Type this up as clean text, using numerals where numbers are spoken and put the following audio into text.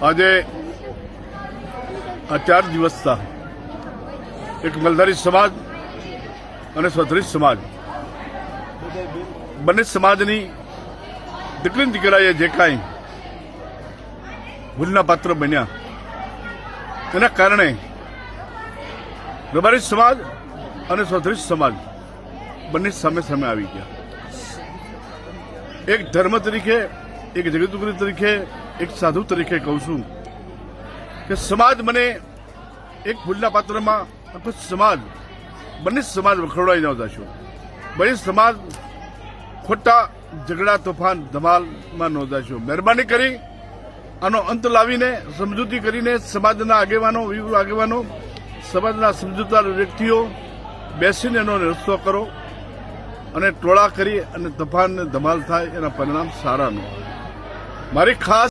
આજે આ 4 દિવસથી એક મલધારી સમાજ અને સ્વધરી સમાજ બંને સમાજની દીકરી દીકરાએ જે કાંઈ ભૂલના પાત્ર બન્યા તેના કારણે રબારી સમાજ અને સ્વધરી સમાજ બંને સામે સામે આવી ગયા. એક ધર્મ તરીકે, એક જગતગુરુ તરીકે, એક સાધુ તરીકે કહું છું કે સમાજ મને એક ભૂલના પાત્રમાં આખો સમાજ, બંને સમાજ વખોડાઈ ન જશો. બંને સમાજ ખોટા ઝઘડા, તોફાન, ધમાલમાં ન જશો. મહેરબાની કરી આનો અંત લાવીને, સમજૂતી કરીને સમાજના આગેવાનો, વિવિધ આગેવાનો, સમાજના સમજૂતદાર વ્યક્તિઓ બેસીને એનો રસ્તો કરો અને ટોળા કરી અને તોફાન ધમાલ થાય એના પરિણામ સારા ન. મારી ખાસ